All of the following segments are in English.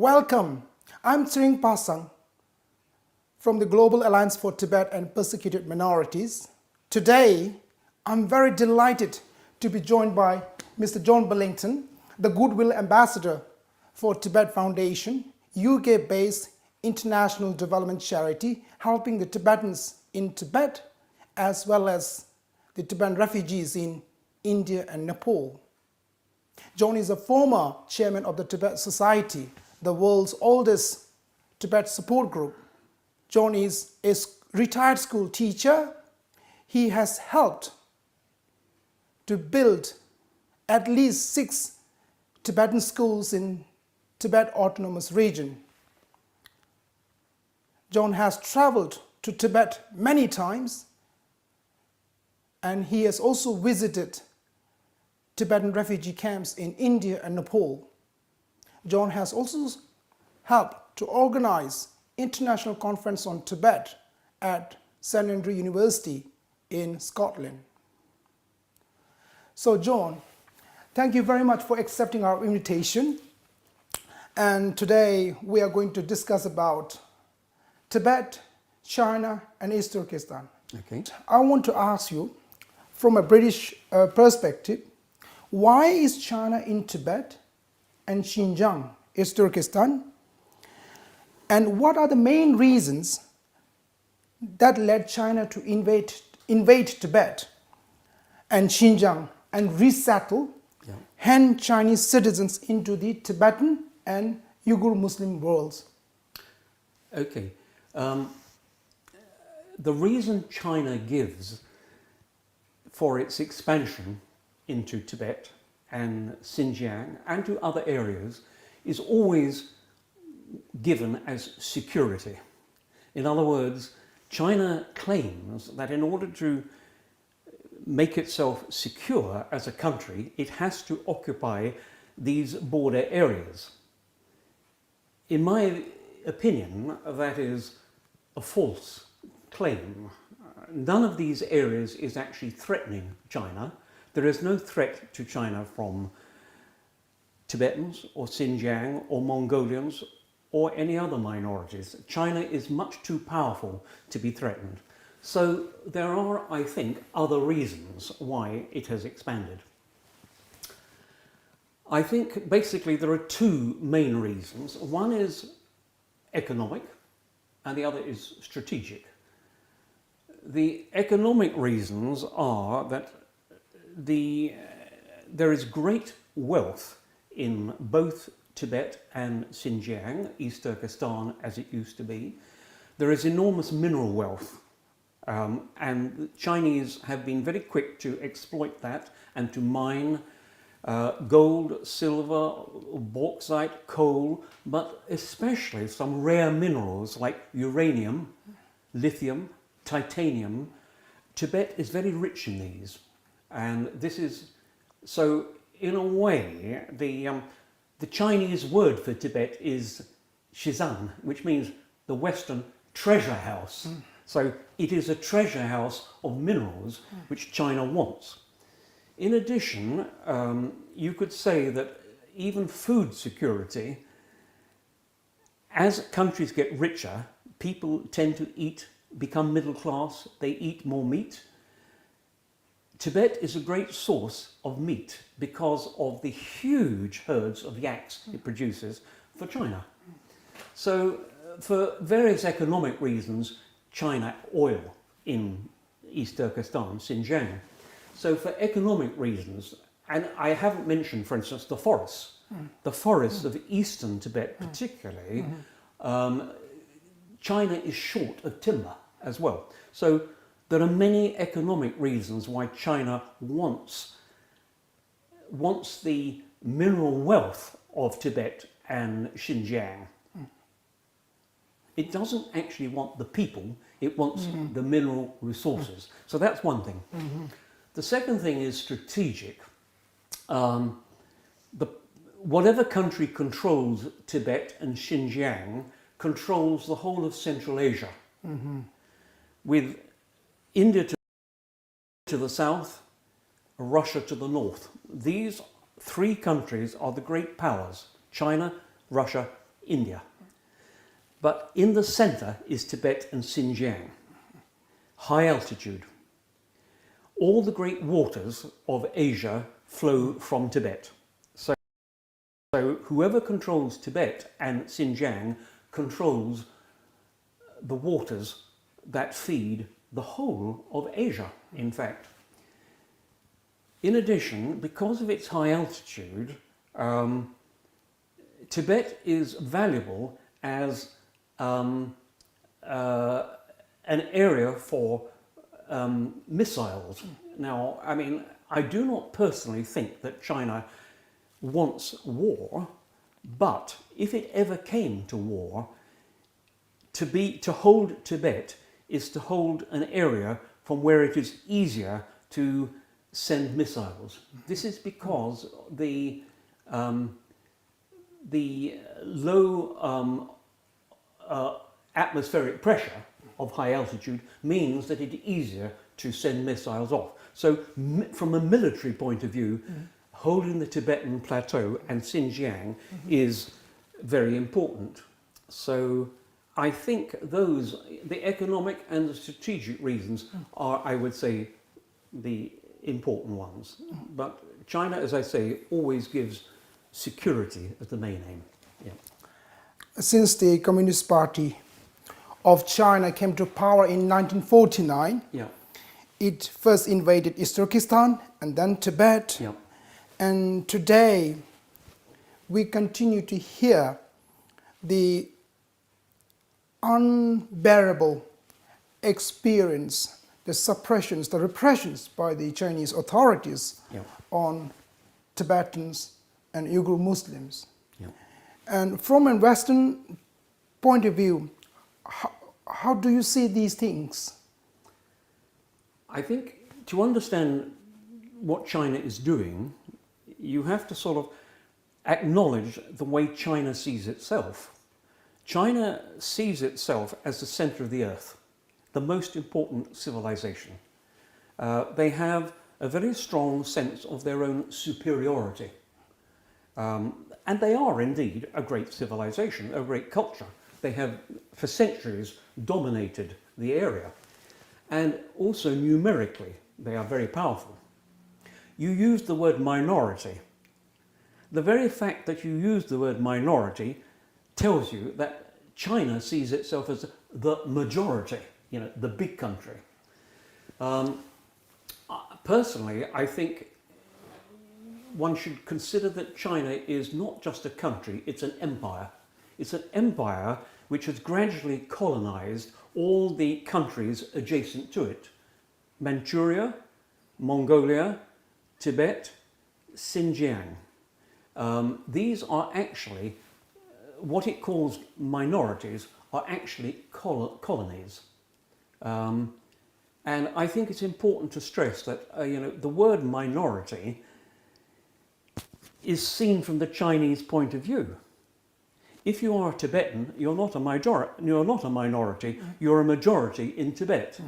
Welcome. I'm Tsering Pasang from the Global Alliance for Tibet and Persecuted Minorities. Today, I'm very delighted to be joined by Mr. John Billington, the Goodwill Ambassador for Tibet Foundation, UK-based international development charity helping the Tibetans in Tibet as well as the Tibetan refugees in India and Nepal. John is a former chairman of the Tibet Society, the world's oldest Tibet support group. John is a retired school teacher. He has helped to build at least 6 Tibetan schools in Tibet Autonomous Region. John has traveled to Tibet many times, and he has also visited Tibetan refugee camps in India and Nepal. John has also helped to organize International Conference on Tibet at St Andrews University in Scotland. So John, thank you very much for accepting our invitation. And today we are going to discuss about Tibet, China, and East Turkestan. Okay. I want to ask you, from a British perspective, why is China in Tibet and Xinjiang, East Turkestan? And what are the main reasons that led China to invade Tibet and Xinjiang and resettle Han Chinese citizens into the Tibetan and Uyghur Muslim worlds? Okay. The reason China gives for its expansion into Tibet and Xinjiang and to other areas is always given as security. In other words, China claims that in order to make itself secure as a country, it has to occupy these border areas. In my opinion, that is a false claim. None of these areas is actually threatening China. There is no threat to China from Tibetans or Xinjiang or Mongolians or any other minorities. China is much too powerful to be threatened. So there are, I think, other reasons why it has expanded. I think basically there are 2 main reasons. One is economic and the other is strategic. The economic reasons are that there is great wealth in both Tibet and Xinjiang, East Turkestan as it used to be. There is enormous mineral wealth, and the Chinese have been very quick to exploit that and to mine gold, silver, bauxite, coal, but especially some rare minerals like uranium, lithium, titanium. Tibet is very rich in these, and this is, so in a way, the Chinese word for Tibet is Shizan, which means the Western treasure house. So it is a treasure house of minerals which China wants. In addition, you could say that even food security, as countries get richer, people tend to become middle class, they eat more meat. Tibet is a great source of meat because of the huge herds of yaks it produces for China. So for various economic reasons, China oil in East Turkestan, Xinjiang. So for economic reasons, and I haven't mentioned, for instance, the forests. The forests of eastern Tibet particularly, China is short of timber as well. So there are many economic reasons why China wants the mineral wealth of Tibet and Xinjiang. It doesn't actually want the people, it wants the mineral resources. So that's one thing. The second thing is strategic. Whatever country controls Tibet and Xinjiang controls the whole of Central Asia, with India to the south, Russia to the north. These 3 countries are the great powers: China, Russia, India. But in the centre is Tibet and Xinjiang, high altitude. All the great waters of Asia flow from Tibet. So whoever controls Tibet and Xinjiang controls the waters that feed the whole of Asia, in fact. In addition, because of its high altitude, Tibet is valuable as an area for missiles. Now, I mean, I do not personally think that China wants war, but if it ever came to war, to hold Tibet is to hold an area from where it is easier to send missiles. This is because the low atmospheric pressure of high altitude means that it is easier to send missiles off. So from a military point of view, holding the Tibetan plateau and Xinjiang is very important. So I think the economic and the strategic reasons are, I would say, the important ones. But China, as I say, always gives security as the main aim. Yeah. Since the Communist Party of China came to power in 1949, Yeah. it first invaded East Turkestan and then Tibet. Yeah. And today we continue to hear the unbearable experience, the suppressions, the repressions by the Chinese authorities Yeah. on Tibetans and Uyghur Muslims. Yeah. And from a Western point of view, how do you see these things? I think to understand what China is doing, you have to sort of acknowledge the way China sees itself. China sees itself as the centre of the earth, the most important civilization. They have a very strong sense of their own superiority. And they are indeed a great civilization, a great culture. They have, for centuries, dominated the area. And also numerically, they are very powerful. You used the word minority. The very fact that you use the word minority tells you that China sees itself as the majority, the big country. Personally, I think one should consider that China is not just a country, it's an empire. It's an empire which has gradually colonized all the countries adjacent to it. Manchuria, Mongolia, Tibet, Xinjiang. These are actually, what it calls minorities, are actually colonies. And I think it's important to stress that the word minority is seen from the Chinese point of view. If you are a Tibetan, you're not a minority, you're a majority in Tibet.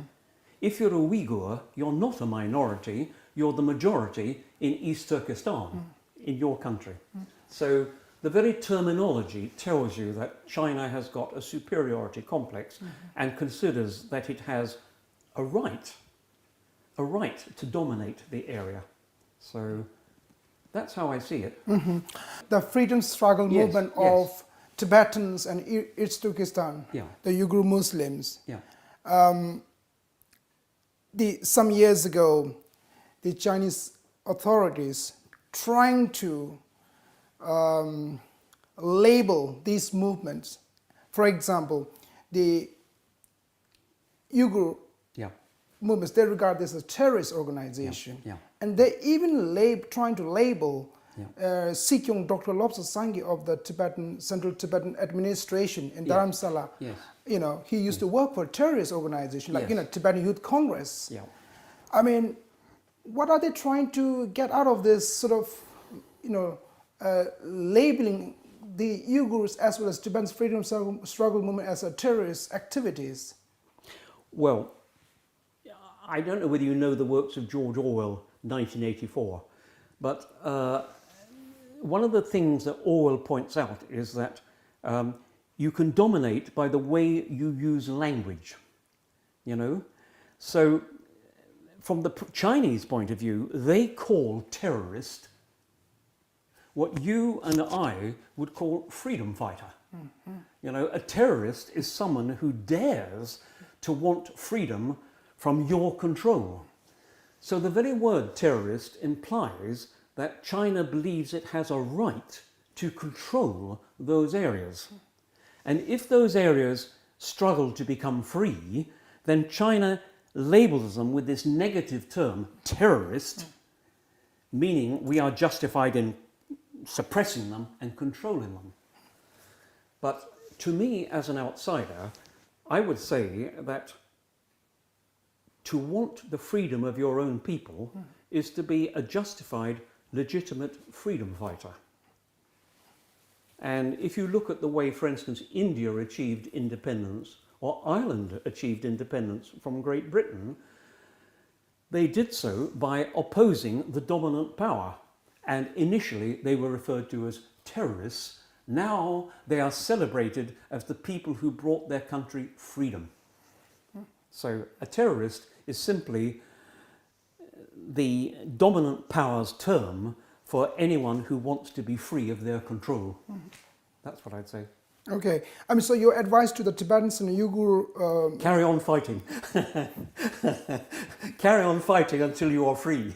If you're a Uyghur, you're not a minority, you're the majority in East Turkestan, in your country. So the very terminology tells you that China has got a superiority complex and considers that it has a right to dominate the area. So that's how I see it. The freedom struggle movement of Tibetans and East Turkestan, the Uyghur Muslims. Some years ago, the Chinese authorities trying to label these movements. For example, the Uyghur movements, they regard this as a terrorist organization. And they even trying to label Sikyong Dr. Lobsang Sangye of the Central Tibetan Administration in Dharamsala. He used to work for a terrorist organization, like Tibetan Youth Congress. I mean, what are they trying to get out of this sort of, labeling the Uyghurs as well as Tibetan's freedom struggle movement as a terrorist activities? Well, I don't know whether you know the works of George Orwell, 1984, but one of the things that Orwell points out is that You can dominate by the way you use language, you know. So from the Chinese point of view, they call terrorist what you and I would call freedom fighter. Mm-hmm. You know, a terrorist is someone who dares to want freedom from your control. So the very word terrorist implies that China believes it has a right to control those areas. And if those areas struggle to become free, then China labels them with this negative term, terrorist, meaning we are justified in suppressing them and controlling them. But to me, as an outsider, I would say that to want the freedom of your own people is to be a justified, legitimate freedom fighter. And if you look at the way, for instance, India achieved independence, or Ireland achieved independence from Great Britain, they did so by opposing the dominant power. And initially they were referred to as terrorists. Now they are celebrated as the people who brought their country freedom. So a terrorist is simply the dominant power's term for anyone who wants to be free of their control. That's what I'd say. Okay. I mean, so your advice to the Tibetans and Uyghur... Carry on fighting. Carry on fighting until you are free.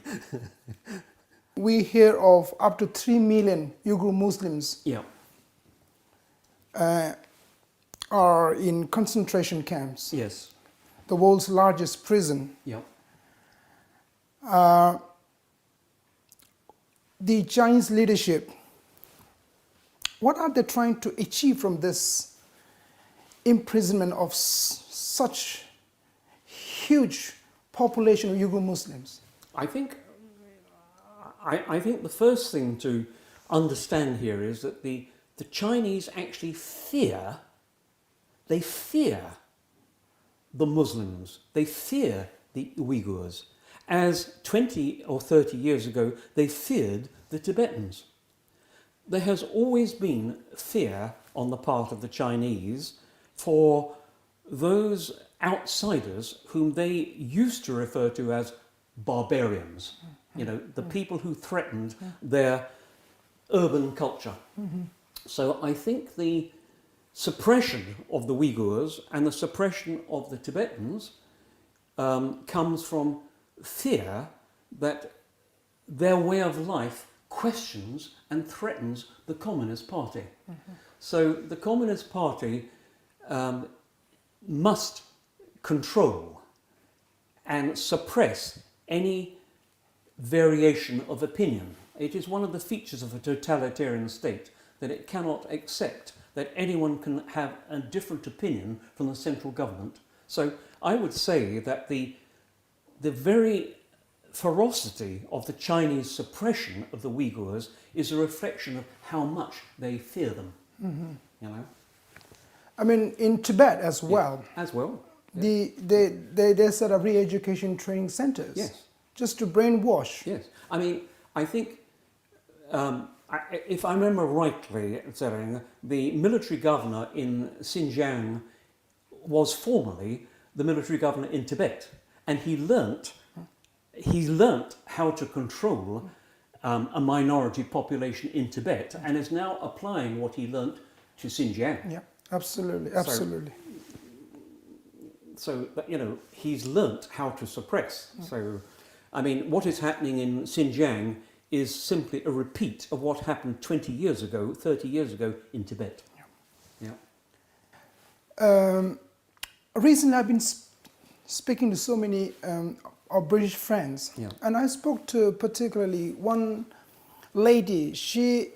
We hear of up to 3 million Uyghur Muslims are in concentration camps. Yes. The world's largest prison. Yeah. The Chinese leadership, what are they trying to achieve from this imprisonment of such huge population of Uyghur Muslims? I think the first thing to understand here is that the Chinese actually fear the Muslims, they fear the Uyghurs, as 20 or 30 years ago they feared the Tibetans. There has always been fear on the part of the Chinese for those outsiders whom they used to refer to as barbarians, you know, the people who threatened their urban culture. So I think the suppression of the Uyghurs and the suppression of the Tibetans comes from fear that their way of life questions and threatens the Communist Party. So the Communist Party must control and suppress any variation of opinion. It is one of the features of a totalitarian state that it cannot accept that anyone can have a different opinion from the central government. So I would say that the very ferocity of the Chinese suppression of the Uyghurs is a reflection of how much they fear them. You know? I mean, in Tibet as well. As well. They set up re-education training centers. Yes. Just to brainwash. Yes. I mean, I think, if I remember rightly, the military governor in Xinjiang was formerly the military governor in Tibet, and he learnt how to control a minority population in Tibet, and is now applying what he learnt to Xinjiang. Yeah, absolutely, absolutely. So you know, he's learnt how to suppress. So, I mean, what is happening in Xinjiang is simply a repeat of what happened 20 years ago, 30 years ago in Tibet. Recently, I've been speaking to so many our British friends, and I spoke to particularly one lady. She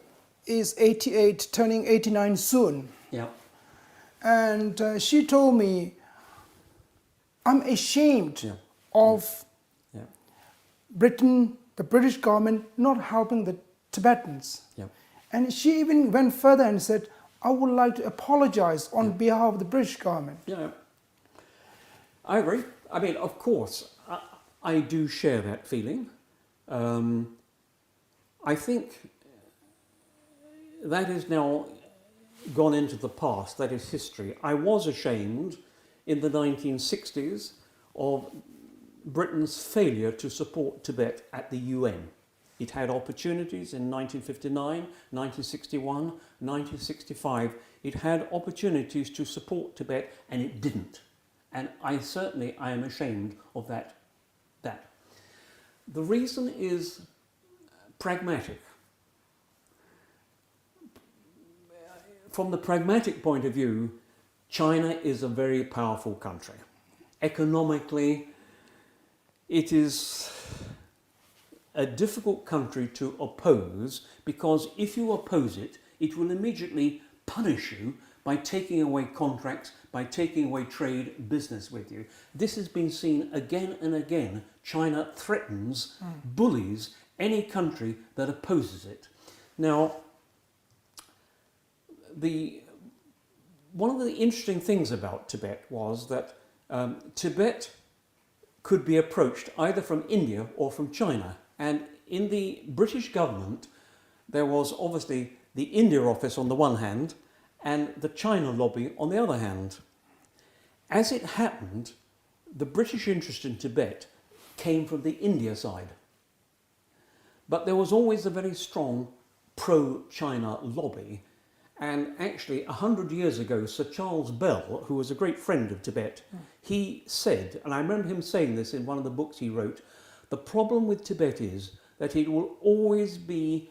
is 88, turning 89 soon. And she told me, I'm ashamed of Britain, the British government, not helping the Tibetans. And she even went further and said, I would like to apologize on behalf of the British government. I agree. I mean, of course, I do share that feeling. I think that is now gone into the past, that is history. I was ashamed in the 1960s of Britain's failure to support Tibet at the UN. It had opportunities in 1959, 1961, 1965. It had opportunities to support Tibet and it didn't. And I am ashamed of that. The reason is pragmatic. From the pragmatic point of view, China is a very powerful country. Economically, it is a difficult country to oppose, because if you oppose it, it will immediately punish you by taking away contracts, by taking away trade business with you. This has been seen again and again. China threatens, bullies any country that opposes it. Now, one of the interesting things about Tibet was that Tibet could be approached either from India or from China. And in the British government, there was obviously the India office on the one hand and the China lobby on the other hand. As it happened, the British interest in Tibet came from the India side. But there was always a very strong pro-China lobby. And actually, 100 years ago, Sir Charles Bell, who was a great friend of Tibet, he said, and I remember him saying this in one of the books he wrote, the problem with Tibet is that it will always be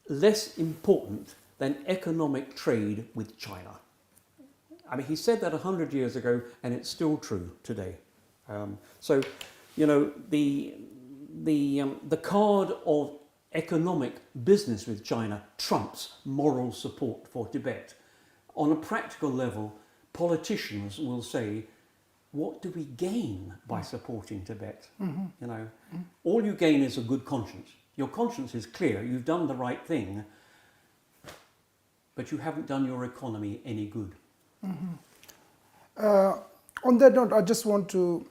less important than economic trade with China. I mean, he said that 100 years ago, and it's still true today. So, you know, the card of economic business with China trumps moral support for Tibet. On a practical level, politicians will say, what do we gain by supporting Tibet? You know, all you gain is a good conscience. Your conscience is clear, you've done the right thing, but you haven't done your economy any good. On that note, I just want to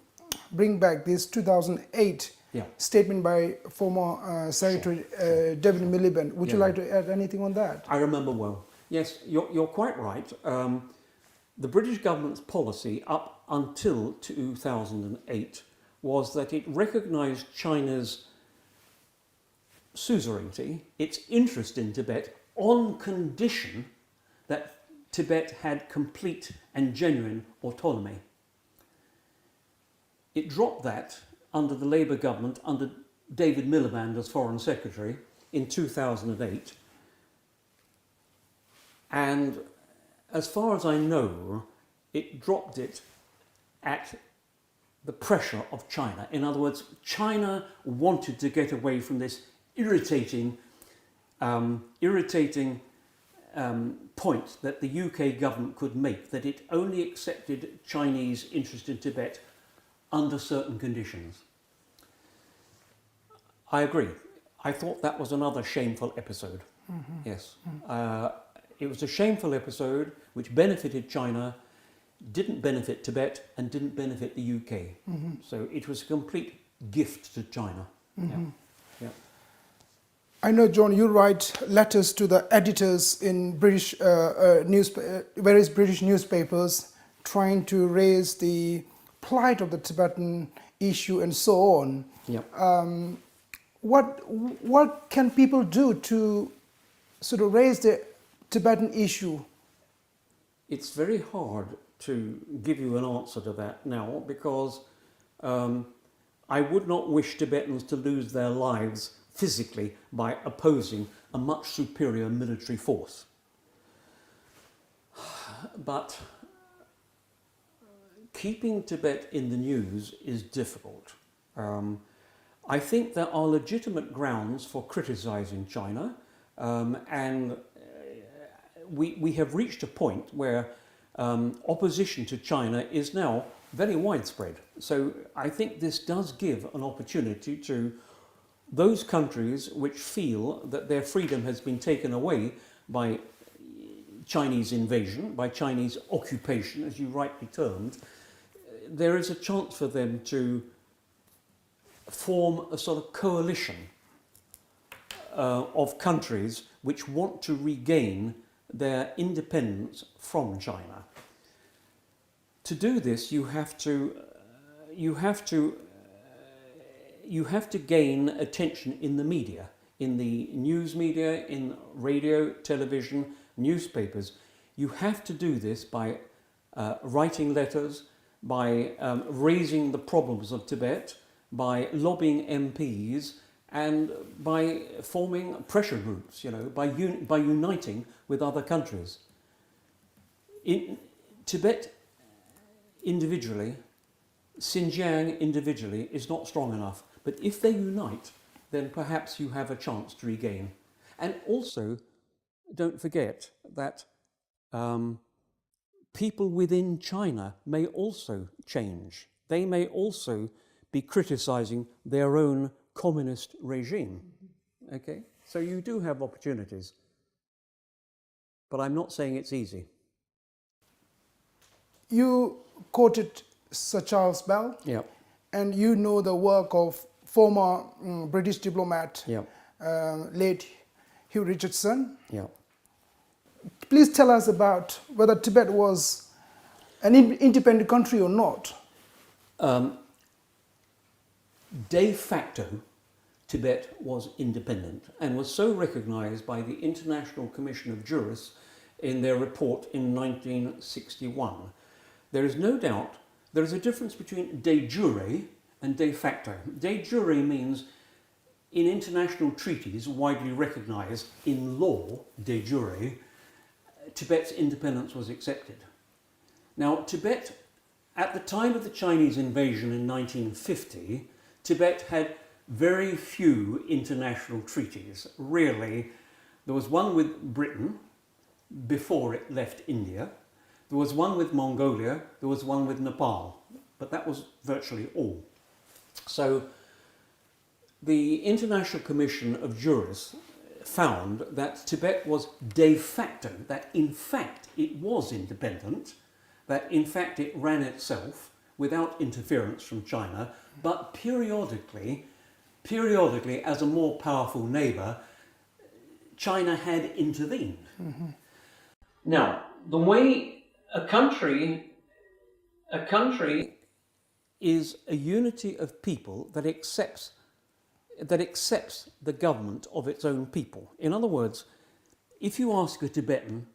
bring back this 2008 statement by former Secretary David Miliband. Would you like to add anything on that? I remember well. Yes, you're quite right. The British government's policy up until 2008 was that it recognised China's suzerainty, its interest in Tibet, on condition that Tibet had complete and genuine autonomy. It dropped that under the Labour government, under David Miliband as Foreign Secretary in 2008. And as far as I know, it dropped it at the pressure of China. In other words, China wanted to get away from this irritating point that the UK government could make, that it only accepted Chinese interest in Tibet under certain conditions. I agree. I thought that was another shameful episode. Yes. It was a shameful episode which benefited China, didn't benefit Tibet, and didn't benefit the UK. So it was a complete gift to China. Yeah. I know, John, you write letters to the editors in British various British newspapers trying to raise the plight of the Tibetan issue and so on. What can people do to sort of raise the Tibetan issue? It's very hard to give you an answer to that now, because I would not wish Tibetans to lose their lives physically by opposing a much superior military force. But keeping Tibet in the news is difficult. I think there are legitimate grounds for criticising China, and we have reached a point where opposition to China is now very widespread. So I think this does give an opportunity to those countries which feel that their freedom has been taken away by Chinese invasion, by Chinese occupation, as you rightly termed. There is a chance for them to form a sort of coalition of countries which want to regain their independence from China. To do this, you have to gain attention in the media, in the news media, in radio, television, newspapers. You have to do this by writing letters, by raising the problems of Tibet, by lobbying MPs, and by forming pressure groups, by uniting with other countries. In Tibet individually, Xinjiang individually is not strong enough, but if they unite, then perhaps you have a chance to regain. And also, don't forget that people within China may also change. They may also be criticizing their own communist regime. Okay? So you do have opportunities. But I'm not saying it's easy. You quoted Sir Charles Bell, Yeah. and you know the work of former British diplomat, Yeah. late Hugh Richardson. Yeah. Please tell us about whether Tibet was an independent country or not. De facto, Tibet was independent and was so recognized by the International Commission of Jurists in their report in 1961. There is no doubt there is a difference between de jure and de facto. De jure means in international treaties widely recognized in law, de jure, Tibet's independence was accepted. Now, Tibet, at the time of the Chinese invasion in 1950, Tibet had very few international treaties. Really, there was one with Britain before it left India. There was one with Mongolia. There was one with Nepal. But that was virtually all. So the International Commission of Jurists found that Tibet was de facto, that in fact it was independent, that in fact it ran itself without interference from China, but periodically, as a more powerful neighbour, China had intervened. Mm-hmm. Now, the way a country is a unity of people that accepts the government of its own people. In other words, if you ask a Tibetan,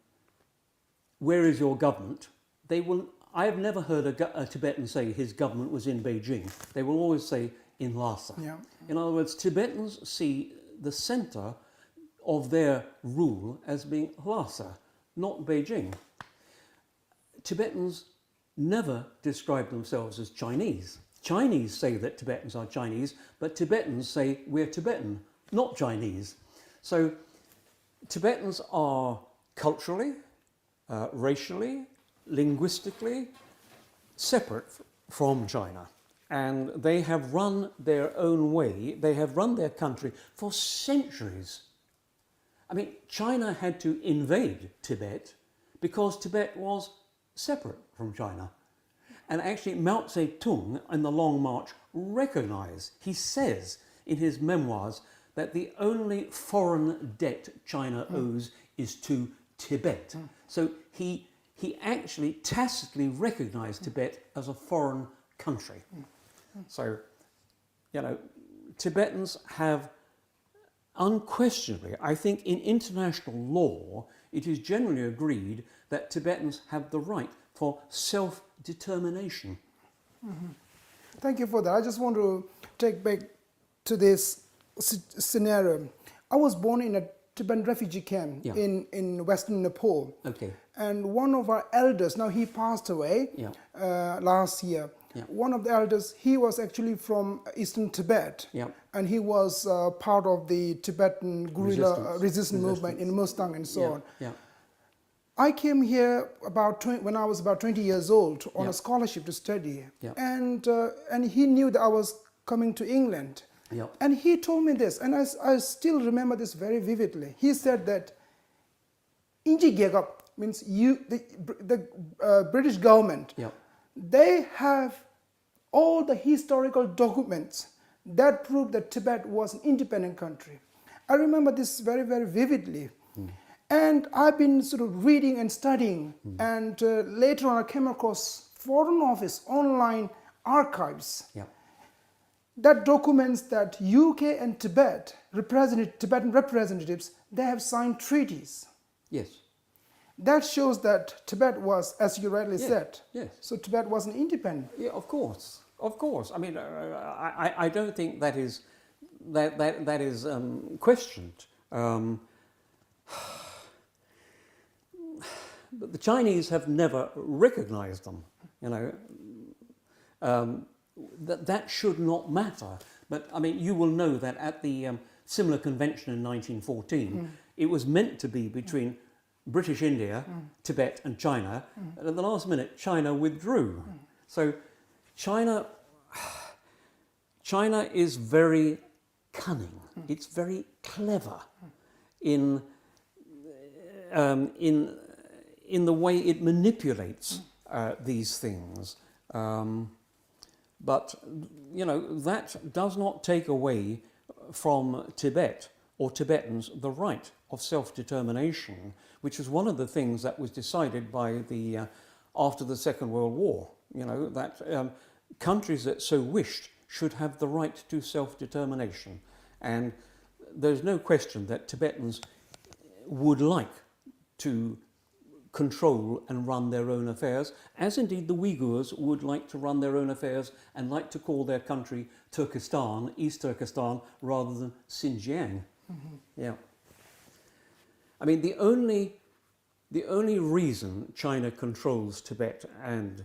where is your government? They will. I have never heard a Tibetan say his government was in Beijing. They will always say in Lhasa. Yeah. In other words, Tibetans see the centre of their rule as being Lhasa, not Beijing. Tibetans never describe themselves as Chinese. Chinese say that Tibetans are Chinese, but Tibetans say we're Tibetan, not Chinese. So Tibetans are culturally, racially, linguistically separate from China. And they have run their own way, they have run their country for centuries. I mean, China had to invade Tibet because Tibet was separate from China. And actually Mao Zedong in the Long March recognized, he says in his memoirs, that the only foreign debt China owes is to Tibet. So he actually tacitly recognized Tibet as a foreign country. So, Tibetans have unquestionably, I think in international law, it is generally agreed that Tibetans have the right for self-determination. Mm-hmm. Thank you for that. I just want to take back to this scenario. I was born in a Tibetan refugee camp in western Nepal. Okay. And one of our elders, now he passed away last year. Yeah. One of the elders, he was actually from eastern Tibet. Yeah. And he was part of the Tibetan guerrilla resistance movement in Mustang and so on. Yeah. I came here when I was about 20 years old on a scholarship to study. Yeah. And he knew that I was coming to England. Yeah. And he told me this, and I still remember this very vividly. He said that Inji Gegap means the British government, they have all the historical documents that prove that Tibet was an independent country. I remember this very, very vividly. And I've been sort of reading and studying, and later on I came across Foreign Office online archives Yeah. that documents that UK and Tibetan representatives, they have signed treaties. Yes. That shows that Tibet was, as you rightly Yes, said, yes. so Tibet wasn't independent. Yeah, of course, of course. I mean, I don't think that is questioned. But the Chinese have never recognised them. You know, that should not matter. But I mean, you will know that at the similar convention in 1914, it was meant to be between British India, Tibet, and China. And at the last minute, China withdrew. So China is very cunning. It's very clever in the way it manipulates these things. But you know, that does not take away from Tibet or Tibetans the right of self-determination, which was one of the things that was decided by the after the Second World War. You know, that countries that so wished should have the right to self-determination, and there's no question that Tibetans would like to control and run their own affairs, as indeed the Uyghurs would like to run their own affairs and like to call their country Turkestan, East Turkestan, rather than Xinjiang. Yeah. I mean, the only reason China controls Tibet and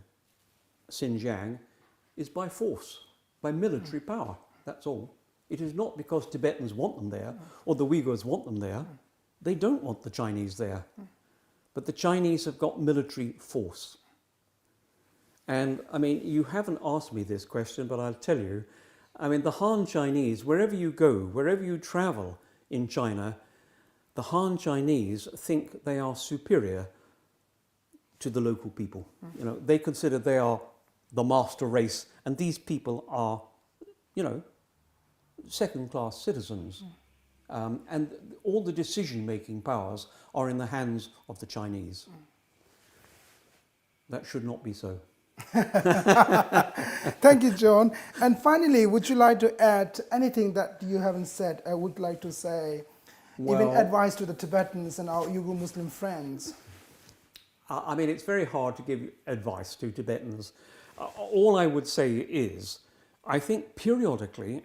Xinjiang is by force, by military power. That's all. It is not because Tibetans want them there or the Uyghurs want them there. They don't want the Chinese there. But the Chinese have got military force. And I mean, you haven't asked me this question, but I'll tell you. I mean, the Han Chinese, wherever you go, wherever you travel in China, the Han Chinese think they are superior to the local people. You know, they consider they are the master race, and these people are, you know, second-class citizens. And all the decision-making powers are in the hands of the Chinese. That should not be so. Thank you, John. And finally, would you like to add anything that you haven't said? I would like to say, even advice to the Tibetans and our Uyghur Muslim friends. I mean, it's very hard to give advice to Tibetans. All I would say is, I think periodically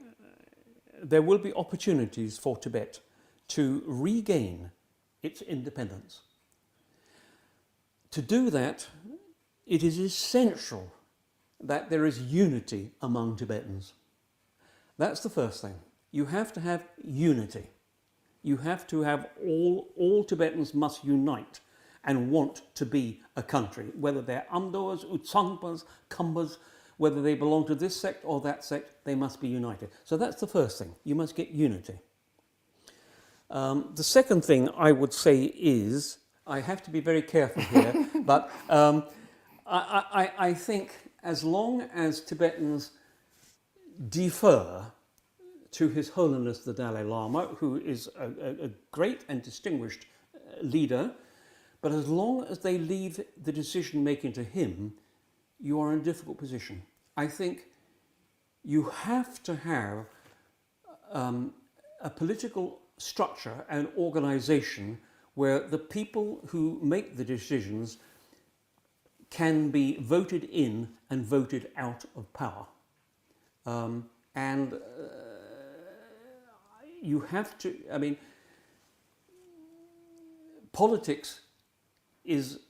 there will be opportunities for Tibet to regain its independence. To do that, it is essential that there is unity among Tibetans. That's the first thing. You have to have unity. You have to have all Tibetans must unite and want to be a country, whether they're Amdos, Utsangpas, Khambas, whether they belong to this sect or that sect, they must be united. So that's the first thing. You must get unity. The second thing I would say is, I have to be very careful here, but I think as long as Tibetans defer to His Holiness the Dalai Lama, who is a great and distinguished leader, but as long as they leave the decision-making to him, you are in a difficult position. I think you have to have a political structure and organisation where the people who make the decisions can be voted in and voted out of power. You have to, I mean, politics is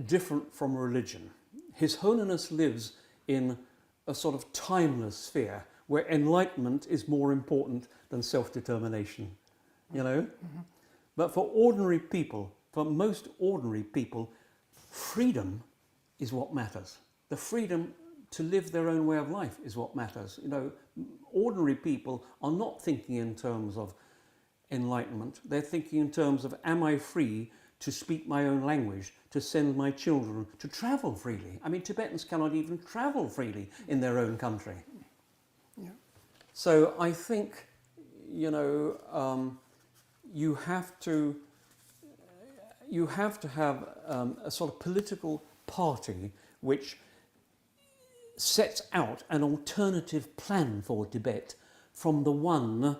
different from religion. His Holiness lives in a sort of timeless sphere where enlightenment is more important than self-determination, you know? Mm-hmm. But for ordinary people, for most ordinary people, freedom is what matters. The freedom to live their own way of life is what matters. You know, ordinary people are not thinking in terms of enlightenment. They're thinking in terms of, am I free to speak my own language, to send my children, to travel freely? I mean, Tibetans cannot even travel freely in their own country. Yeah. So I think, you know, you have to you have to have a sort of political party which sets out an alternative plan for Tibet from the one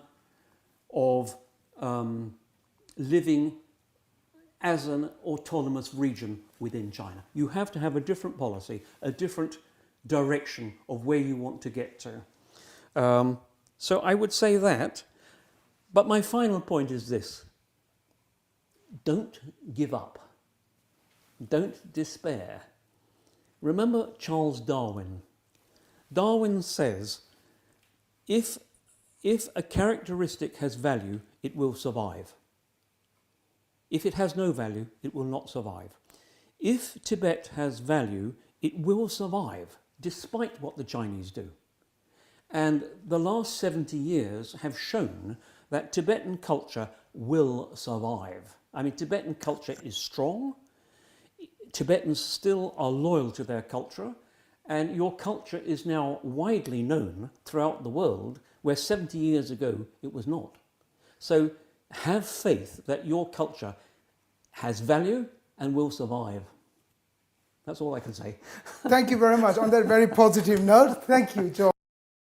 of living as an autonomous region within China. You have to have a different policy, a different direction of where you want to get to. So I would say that, but my final point is this: don't give up, don't despair. Remember Charles Darwin. Darwin says, if a characteristic has value, it will survive. If it has no value, it will not survive. If Tibet has value, it will survive, despite what the Chinese do. And the last 70 years have shown that Tibetan culture will survive. I mean, Tibetan culture is strong. Tibetans still are loyal to their culture, and your culture is now widely known throughout the world, where 70 years ago it was not. So have faith that your culture has value and will survive. That's all I can say. Thank you very much. On that very positive note, thank you, John.